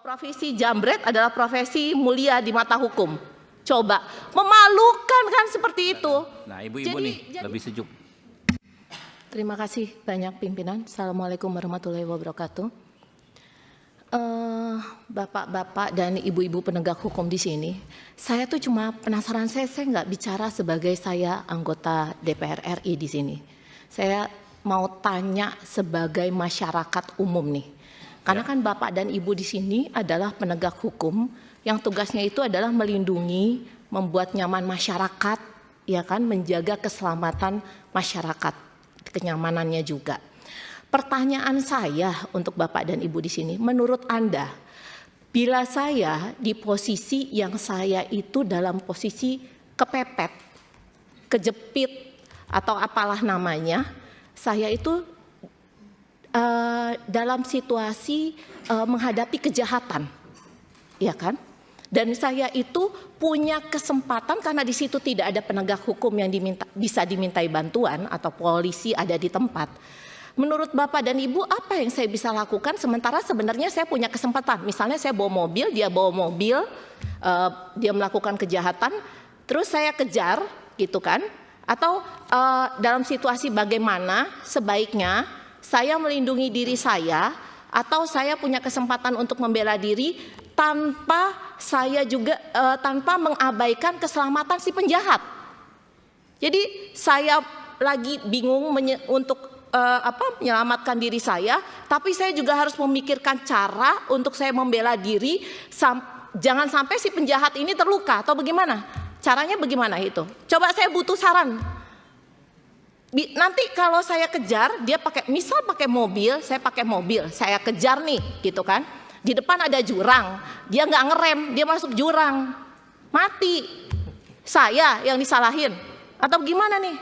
profesi jambret adalah profesi mulia di mata hukum. Coba, memalukan kan seperti itu. Nah, ibu-ibu nih lebih sejuk. Terima kasih banyak pimpinan. Assalamualaikum warahmatullahi wabarakatuh. Bapak-bapak dan ibu-ibu penegak hukum di sini, saya tuh cuma penasaran, saya nggak bicara sebagai saya anggota DPR RI di sini. Saya mau tanya sebagai masyarakat umum nih. Karena kan Bapak dan Ibu di sini adalah penegak hukum yang tugasnya itu adalah melindungi, membuat nyaman masyarakat, ya kan, menjaga keselamatan masyarakat, kenyamanannya juga. Pertanyaan saya untuk Bapak dan Ibu di sini, menurut Anda, bila saya di posisi yang saya itu dalam posisi kepepet, kejepit, atau apalah namanya, saya itu dalam situasi menghadapi kejahatan, ya kan? Dan saya itu punya kesempatan karena di situ tidak ada penegak hukum yang bisa dimintai bantuan atau polisi ada di tempat. Menurut Bapak dan Ibu, apa yang saya bisa lakukan sementara sebenarnya saya punya kesempatan? Misalnya saya bawa mobil, dia bawa mobil, dia melakukan kejahatan, terus saya kejar, gitu kan? Atau dalam situasi bagaimana sebaiknya saya melindungi diri saya atau saya punya kesempatan untuk membela diri tanpa saya juga tanpa mengabaikan keselamatan si penjahat. Jadi saya lagi bingung untuk menyelamatkan diri saya, tapi saya juga harus memikirkan cara untuk saya membela diri jangan sampai si penjahat ini terluka atau bagaimana? Caranya bagaimana itu? Coba saya butuh saran. Nanti kalau saya kejar, dia misal pakai mobil, saya pakai mobil, saya kejar nih, gitu kan. Di depan ada jurang, dia nggak ngerem, dia masuk jurang, mati. Saya yang disalahin, atau gimana nih?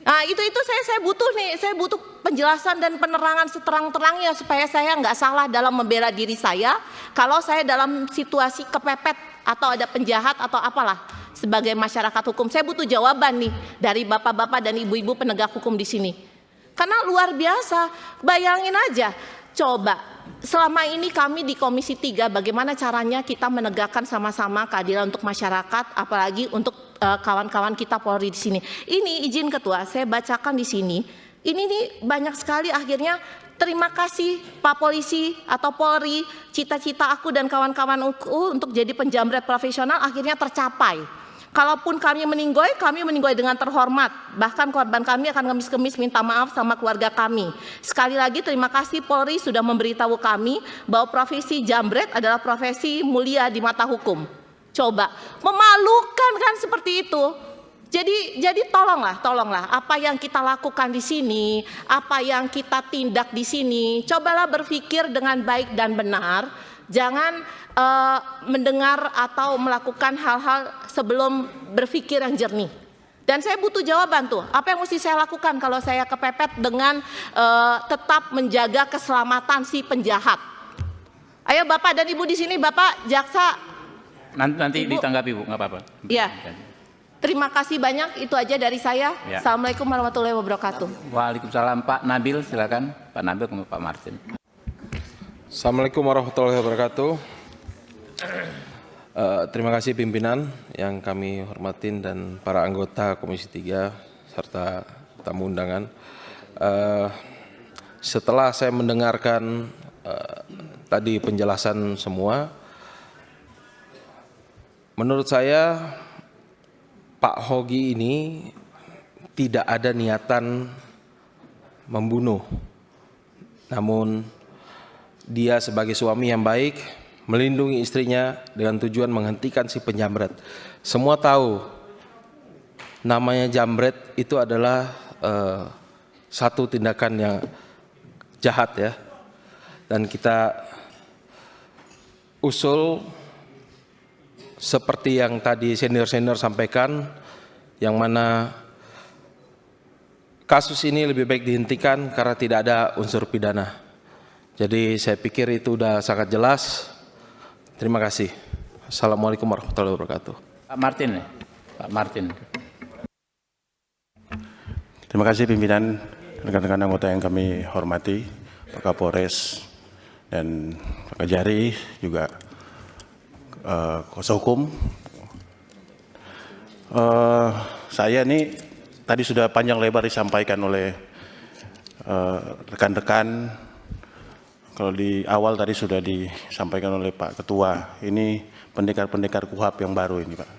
Nah itu saya butuh nih, saya butuh penjelasan dan penerangan seterang-terangnya supaya saya nggak salah dalam membela diri saya. Kalau saya dalam situasi kepepet atau ada penjahat atau apalah. Sebagai masyarakat hukum, saya butuh jawaban nih dari bapak-bapak dan ibu-ibu penegak hukum di sini. Karena luar biasa, bayangin aja, coba selama ini kami di Komisi 3 bagaimana caranya kita menegakkan sama-sama keadilan untuk masyarakat, apalagi untuk kawan-kawan kita Polri di sini. Ini izin Ketua, saya bacakan di sini. Ini nih banyak sekali akhirnya. Terima kasih Pak Polisi atau Polri, cita-cita aku dan kawan-kawanku untuk jadi penjambret profesional akhirnya tercapai. Kalaupun kami meninggoy dengan terhormat. Bahkan korban kami akan ngemis-kemis minta maaf sama keluarga kami. Sekali lagi terima kasih Polri sudah memberitahu kami bahwa profesi jambret adalah profesi mulia di mata hukum. Coba, memalukan kan seperti itu. Jadi tolonglah apa yang kita lakukan di sini, apa yang kita tindak di sini, cobalah berpikir dengan baik dan benar, jangan mendengar atau melakukan hal-hal sebelum berpikir yang jernih. Dan saya butuh jawaban tuh, apa yang mesti saya lakukan kalau saya kepepet dengan tetap menjaga keselamatan si penjahat. Ayo Bapak dan Ibu di sini, Bapak jaksa. Nanti Ibu ditanggapi Bu, nggak apa-apa. Iya. Terima kasih banyak, itu aja dari saya. Ya. Assalamualaikum warahmatullahi wabarakatuh. Waalaikumsalam. Pak Nabil silakan. Pak Nabil kemudian Pak Martin. Assalamualaikum warahmatullahi wabarakatuh. Terima kasih pimpinan yang kami hormatin dan para anggota Komisi 3 serta tamu undangan. Setelah saya mendengarkan tadi penjelasan semua, menurut saya Pak Hogi ini tidak ada niatan membunuh, namun dia sebagai suami yang baik melindungi istrinya dengan tujuan menghentikan si penjambret. Semua tahu namanya jambret itu adalah satu tindakan yang jahat ya, dan kita usul seperti yang tadi senior-senior sampaikan, yang mana kasus ini lebih baik dihentikan karena tidak ada unsur pidana. Jadi saya pikir itu sudah sangat jelas. Terima kasih. Assalamualaikum warahmatullahi wabarakatuh. Pak Martin, Pak Martin. Terima kasih pimpinan, rekan-rekan anggota yang kami hormati, Pak Kapolres, dan Pak Kajari juga kuasa hukum. Saya ini tadi sudah panjang lebar disampaikan oleh rekan-rekan. Kalau di awal tadi sudah disampaikan oleh Pak Ketua, ini pendekar-pendekar KUHAP yang baru ini Pak.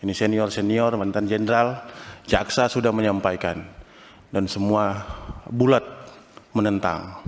Ini senior-senior, mantan jenderal, jaksa sudah menyampaikan. Dan semua bulat menentang.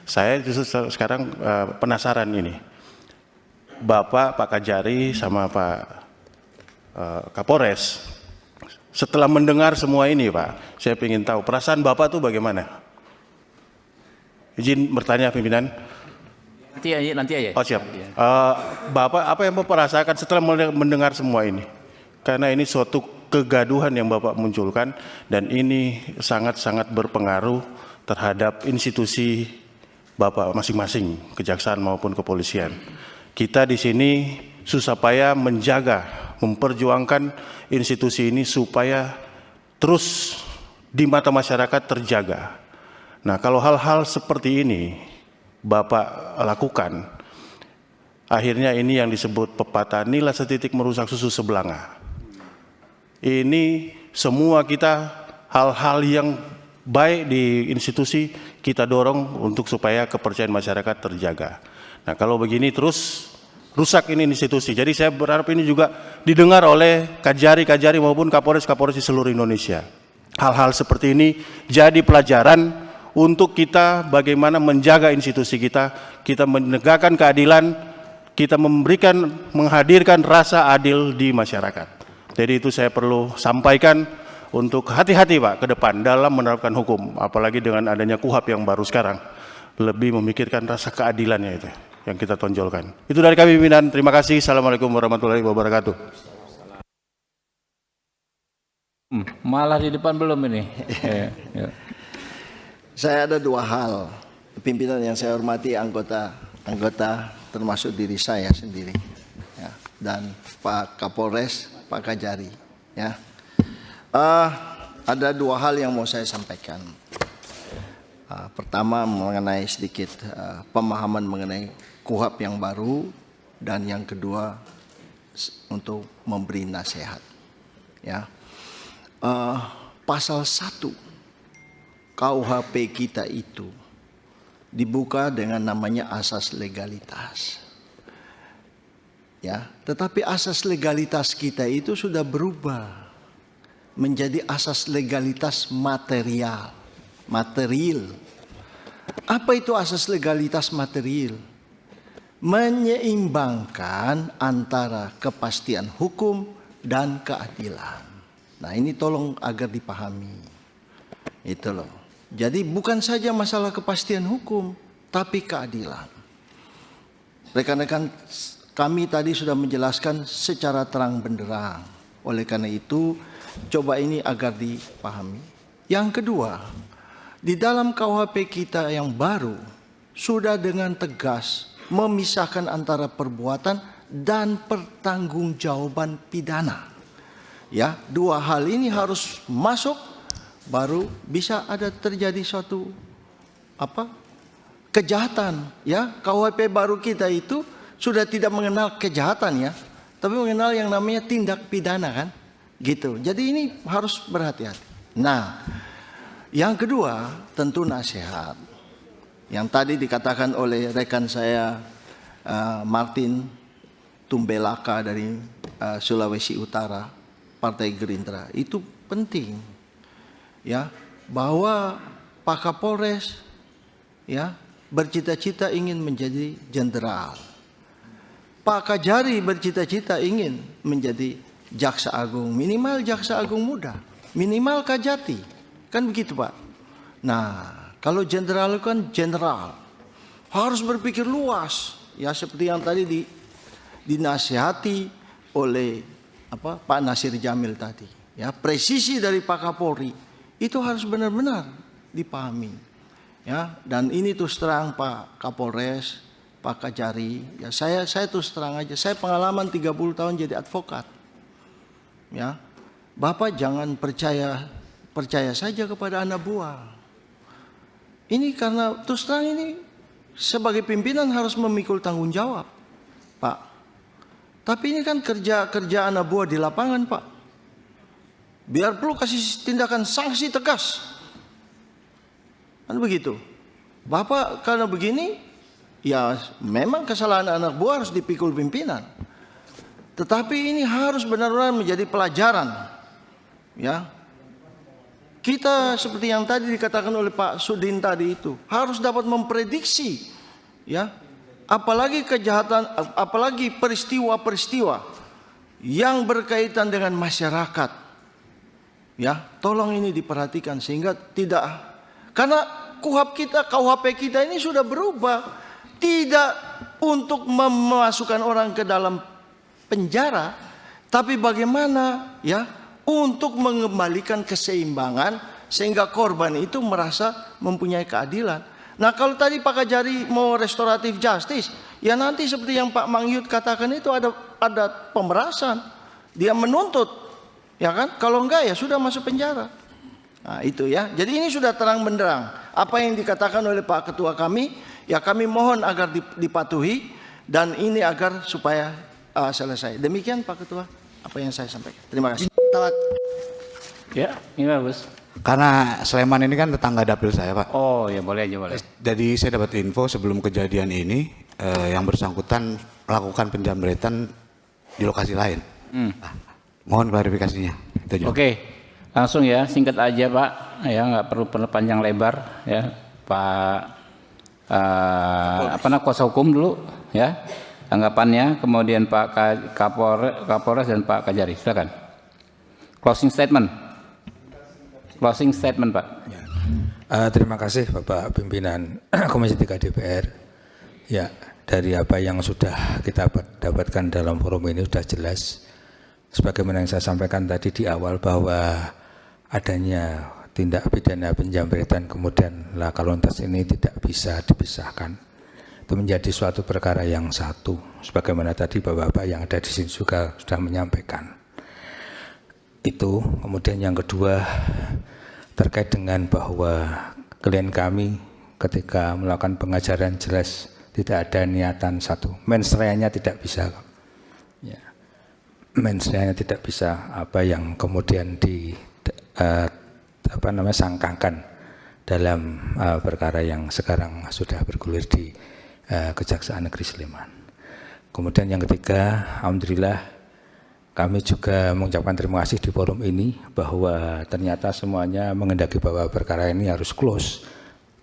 Saya justru sekarang penasaran ini. Pak Kajari sama Pak Kapolres, setelah mendengar semua ini Pak, saya ingin tahu perasaan Bapak tuh bagaimana? Izin bertanya pimpinan. Nanti aja. Oh siap. Bapak apa yang Bapak rasakan setelah mendengar semua ini? Karena ini suatu kegaduhan yang Bapak munculkan dan ini sangat-sangat berpengaruh terhadap institusi Bapak masing-masing, kejaksaan maupun kepolisian. Kita di sini susah payah menjaga, memperjuangkan institusi ini supaya terus di mata masyarakat terjaga. Nah, kalau hal-hal seperti ini Bapak lakukan, akhirnya ini yang disebut pepatah nila setitik merusak susu sebelanga. Ini semua kita hal-hal yang baik di institusi kita dorong untuk supaya kepercayaan masyarakat terjaga. Nah, kalau begini terus rusak ini institusi. Jadi saya berharap ini juga didengar oleh Kajari maupun Kapolres di seluruh Indonesia. Hal-hal seperti ini jadi pelajaran untuk kita bagaimana menjaga institusi kita menegakkan keadilan, kita menghadirkan rasa adil di masyarakat. Jadi itu saya perlu sampaikan untuk hati-hati Pak ke depan dalam menerapkan hukum, apalagi dengan adanya KUHAP yang baru sekarang, lebih memikirkan rasa keadilannya itu yang kita tonjolkan. Itu dari kami pimpinan, terima kasih. Assalamualaikum warahmatullahi wabarakatuh. Malah di depan belum ini. Saya ada dua hal, pimpinan yang saya hormati, anggota termasuk diri saya sendiri, ya, dan Pak Kapolres, Pak Kajari. Ya. Ada dua hal yang mau saya sampaikan. Pertama mengenai sedikit pemahaman mengenai KUHAP yang baru, dan yang kedua untuk memberi nasihat. Ya. Pasal 1 KUHP kita itu dibuka dengan namanya asas legalitas. Ya, tetapi asas legalitas kita itu sudah berubah menjadi asas legalitas material. Apa itu asas legalitas material? Menyeimbangkan antara kepastian hukum dan keadilan. Nah, ini tolong agar dipahami. Itu loh. Jadi bukan saja masalah kepastian hukum, tapi keadilan. Rekan-rekan kami tadi sudah menjelaskan secara terang benderang. Oleh karena itu, coba ini agar dipahami. Yang kedua, di dalam KUHP kita yang baru, sudah dengan tegas memisahkan antara perbuatan dan pertanggungjawaban pidana. Ya, dua hal ini harus masuk, baru bisa ada terjadi suatu kejahatan. Ya, KUHP baru kita itu sudah tidak mengenal kejahatan ya, tapi mengenal yang namanya tindak pidana kan, gitu. Jadi ini harus berhati-hati. Nah, yang kedua tentu nasihat. Yang tadi dikatakan oleh rekan saya Martin Tumbelaka dari Sulawesi Utara, Partai Gerindra, itu penting. Ya, bahwa Pak Kapolres ya bercita-cita ingin menjadi jenderal. Pak Kajari bercita-cita ingin menjadi jaksa agung, minimal jaksa agung muda, minimal Kajati. Kan begitu, Pak. Nah, kalau jenderal kan jenderal. Harus berpikir luas. Ya, seperti yang tadi dinasihati oleh Pak Nasir Jamil tadi. Ya, presisi dari Pak Kapolri itu harus benar-benar dipahami. Ya, dan ini terus terang Pak Kapolres, Pak Kajari, ya saya terus terang aja, saya pengalaman 30 tahun jadi advokat. Ya. Bapak jangan percaya saja kepada anak buah. Ini karena terus terang ini sebagai pimpinan harus memikul tanggung jawab, Pak. Tapi ini kan kerja anak buah di lapangan, Pak. Biar perlu kasih tindakan sanksi tegas. Kan begitu. Bapak karena begini, ya memang kesalahan anak buah harus dipikul pimpinan. Tetapi ini harus benar-benar menjadi pelajaran. Ya. Kita seperti yang tadi dikatakan oleh Pak Sudin tadi itu, harus dapat memprediksi, ya. Apalagi kejahatan, apalagi peristiwa-peristiwa yang berkaitan dengan masyarakat. Ya, tolong ini diperhatikan sehingga tidak, karena KUHP kita ini sudah berubah, tidak untuk memasukkan orang ke dalam penjara, tapi bagaimana ya untuk mengembalikan keseimbangan sehingga korban itu merasa mempunyai keadilan. Nah, kalau tadi Pak Kajari mau restoratif justice, ya nanti seperti yang Pak Mangyut katakan itu ada pemerasan, dia menuntut, ya kan? Kalau enggak ya sudah masuk penjara. Nah, itu ya. Jadi ini sudah terang benderang. Apa yang dikatakan oleh Pak Ketua kami, ya kami mohon agar dipatuhi dan ini agar supaya selesai. Demikian Pak Ketua apa yang saya sampaikan. Terima kasih. Ya, ini bagus. Karena Sleman ini kan tetangga dapil saya, Pak. Oh ya, boleh aja, boleh. Jadi saya dapat info sebelum kejadian ini yang bersangkutan melakukan penjamretan di lokasi lain. Mohon klarifikasinya. Itu aja. Oke, langsung ya, singkat aja Pak. Ya, nggak perlu panjang lebar ya, Pak. Kuasa hukum dulu ya, tanggapannya. Kemudian Pak Kapolres dan Pak Kajari, silakan. Closing statement. Closing statement, Pak. Terima kasih Bapak Pimpinan Komisi 3 DPR. Ya, dari apa yang sudah kita dapatkan dalam forum ini sudah jelas. Sebagaimana yang saya sampaikan tadi di awal bahwa adanya tindak pidana penjamretan kemudian laka lantas ini tidak bisa dipisahkan. Itu menjadi suatu perkara yang satu. Sebagaimana tadi Bapak-Bapak yang ada di sini juga sudah menyampaikan. Itu, kemudian yang kedua terkait dengan bahwa klien kami ketika melakukan pengajaran jelas tidak ada niatan satu, mensreanya tidak bisa, ya. Mensreanya tidak bisa apa yang kemudian sangkakan dalam perkara yang sekarang sudah bergulir di Kejaksaan Negeri Sleman. Kemudian yang ketiga, alhamdulillah kami juga mengucapkan terima kasih di forum ini bahwa ternyata semuanya menghendaki bahwa perkara ini harus close.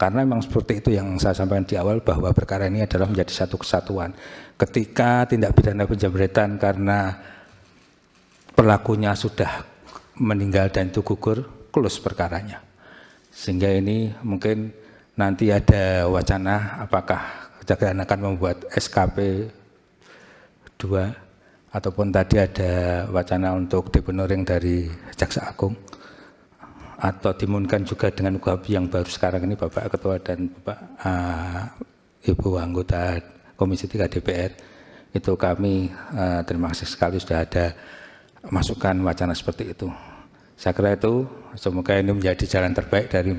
Karena memang seperti itu yang saya sampaikan di awal bahwa perkara ini adalah menjadi satu kesatuan. Ketika tindak pidana penjamretan karena pelakunya sudah meninggal dan itu gugur, close perkaranya. Sehingga ini mungkin nanti ada wacana apakah Kejaksaan akan membuat SKP 2 ataupun tadi ada wacana untuk deponering dari Jaksa Agung atau dimungkinkan juga dengan KUHP yang baru sekarang ini Bapak Ketua dan Bapak Ibu anggota Komisi 3 DPR itu kami terima kasih sekali sudah ada masukan wacana seperti itu. Saya kira itu semoga ini menjadi jalan terbaik dari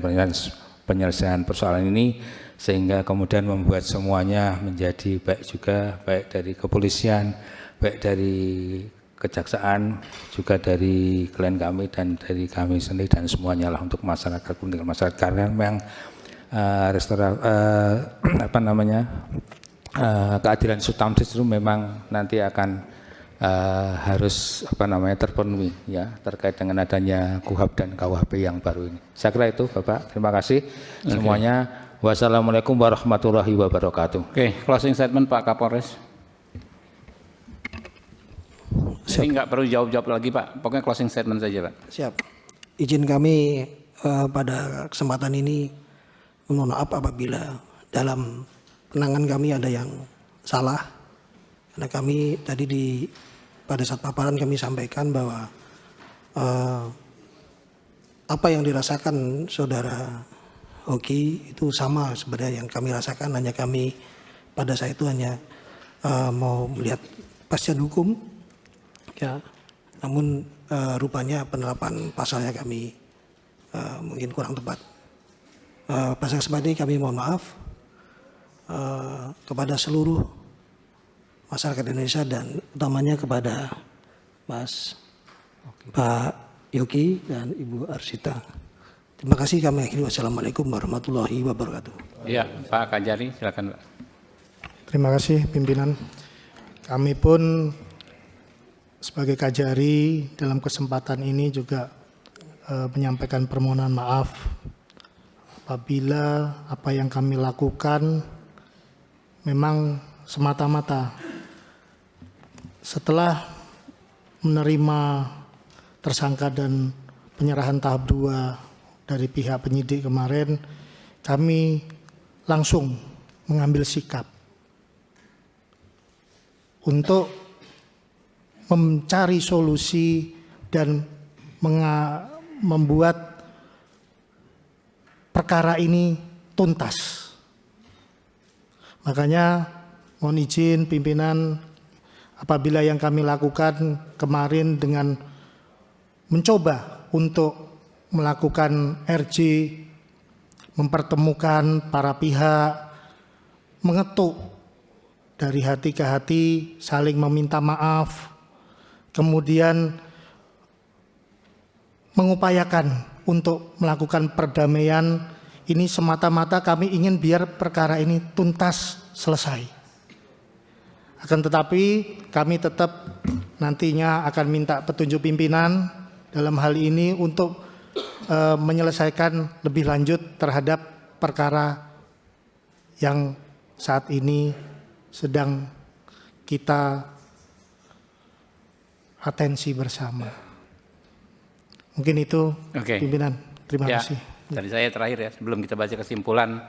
penyelesaian persoalan ini sehingga kemudian membuat semuanya menjadi baik juga, baik dari kepolisian, baik dari kejaksaan, juga dari klien kami dan dari kami sendiri dan semuanya lah untuk masyarakat dengan masyarakat karena memang keadilan substantif itu memang nanti akan harus terpenuhi ya terkait dengan adanya KUHP dan KUHP yang baru ini. Saya kira itu Bapak. Terima kasih semuanya. Wassalamualaikum warahmatullahi wabarakatuh. Oke, closing statement Pak Kapolres. Jadi nggak perlu jawab-jawab lagi Pak, pokoknya closing statement saja Pak. Siap. Izin kami pada kesempatan ini mohon maaf apabila dalam penanganan kami ada yang salah. Karena kami tadi pada saat paparan kami sampaikan bahwa apa yang dirasakan saudara Hoki itu sama sebenarnya yang kami rasakan, hanya kami pada saat itu hanya mau melihat kepastian hukum. Ya, namun rupanya penerapan pasalnya kami mungkin kurang tepat. Pada kesempatan ini kami mohon maaf. kepada seluruh masyarakat Indonesia dan utamanya kepada Pak Yogi dan Ibu Arsita. Terima kasih, kami akhiri. Wassalamualaikum warahmatullahi wabarakatuh. Ya, Pak Kajari, silakan Pak. Terima kasih pimpinan. Kami pun sebagai Kajari dalam kesempatan ini juga menyampaikan permohonan maaf apabila apa yang kami lakukan memang semata-mata setelah menerima tersangka dan penyerahan tahap 2 dari pihak penyidik kemarin, kami langsung mengambil sikap untuk mencari solusi dan membuat perkara ini tuntas. Makanya mohon izin pimpinan, apabila yang kami lakukan kemarin dengan mencoba untuk melakukan RJ, mempertemukan para pihak, mengetuk dari hati ke hati, saling meminta maaf, kemudian mengupayakan untuk melakukan perdamaian, ini semata-mata kami ingin biar perkara ini tuntas selesai. Akan tetapi kami tetap nantinya akan minta petunjuk pimpinan dalam hal ini untuk menyelesaikan lebih lanjut terhadap perkara yang saat ini sedang kita atensi bersama. Mungkin itu pimpinan. Terima kasih. Dari saya terakhir ya, sebelum kita baca kesimpulan,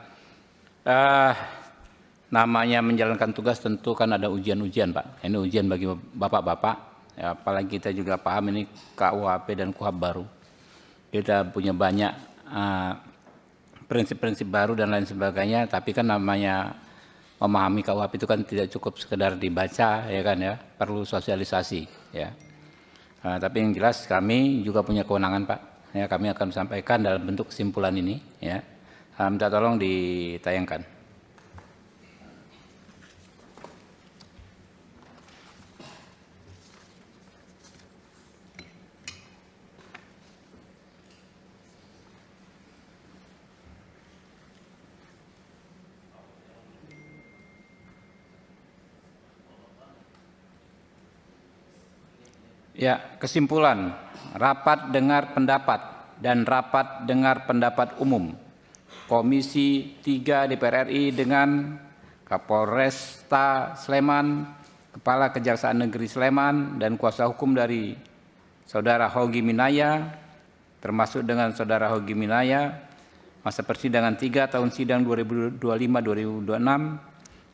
namanya menjalankan tugas tentu kan ada ujian-ujian Pak. Ini ujian bagi bapak-bapak, ya, apalagi kita juga paham ini KUHP dan KUHP baru. Kita punya banyak prinsip-prinsip baru dan lain sebagainya, tapi kan namanya memahami KUHP itu kan tidak cukup sekedar dibaca, ya kan ya, perlu sosialisasi, ya. Tapi yang jelas kami juga punya kewenangan Pak, ya, kami akan sampaikan dalam bentuk kesimpulan ini, ya. Minta tolong ditayangkan. Ya, kesimpulan rapat dengar pendapat dan rapat dengar pendapat umum Komisi 3 DPR RI dengan Kapolresta Sleman, Kepala Kejaksaan Negeri Sleman dan kuasa hukum dari Saudara Hogi Minaya, termasuk dengan Saudara Hogi Minaya, masa persidangan 3 tahun sidang 2025-2026,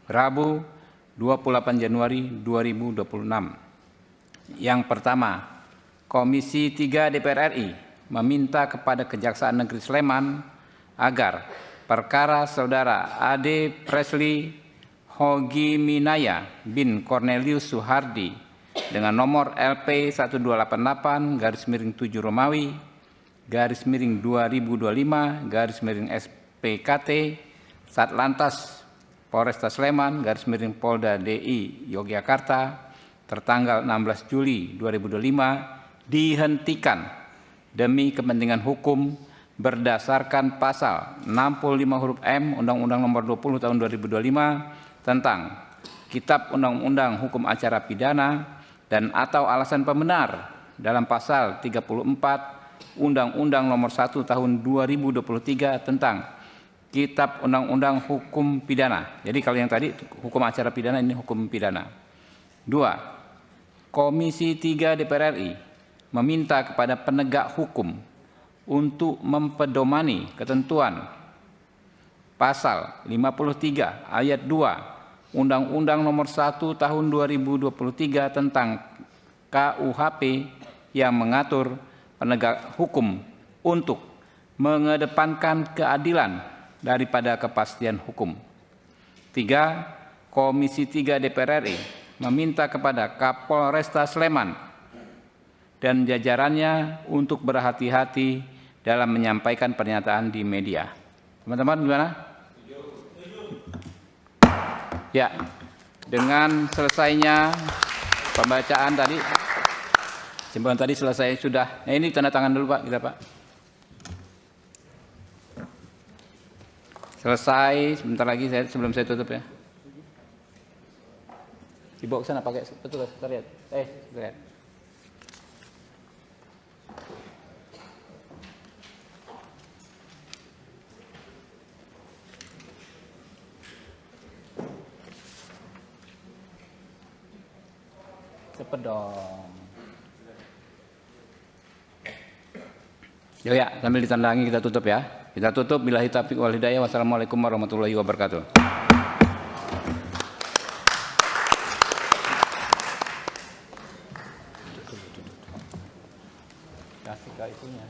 Rabu 28 Januari 2026. Yang pertama, Komisi 3 DPR RI meminta kepada Kejaksaan Negeri Sleman agar perkara Saudara Ade Presley Hogi Minaya bin Cornelius Suhardi dengan nomor LP 1288-7 Romawi _2025 Satlantas Polresta Sleman Polda DI Yogyakarta tertanggal 16 Juli 2025 dihentikan demi kepentingan hukum berdasarkan pasal 65 huruf M Undang-Undang Nomor 20 Tahun 2025 tentang Kitab Undang-Undang Hukum Acara Pidana dan atau alasan pembenar dalam pasal 34 Undang-Undang Nomor 1 Tahun 2023 tentang Kitab Undang-Undang Hukum Pidana. Jadi kalau yang tadi hukum acara pidana, ini hukum pidana. 2. Komisi 3 DPR RI meminta kepada penegak hukum untuk mempedomani ketentuan pasal 53 ayat 2 Undang-Undang Nomor 1 Tahun 2023 tentang KUHP yang mengatur penegak hukum untuk mengedepankan keadilan daripada kepastian hukum. 3. Komisi 3 DPR RI meminta kepada Kapolresta Sleman dan jajarannya untuk berhati-hati dalam menyampaikan pernyataan di media. Teman-teman gimana? Ya, dengan selesainya pembacaan tadi, simpulan tadi selesai sudah. Nah, ini tanda tangan dulu Pak, kita Pak. Selesai, sebentar lagi sebelum saya tutup ya. Dibawa ke sana pakai petugas, kita lihat. Kita lihat. Cepet dong. Ya, sambil ditandangi kita tutup ya. Kita tutup. Billahi taufiq wal hidayah. Wassalamualaikum warahmatullahi wabarakatuh. Kasih ke itunya.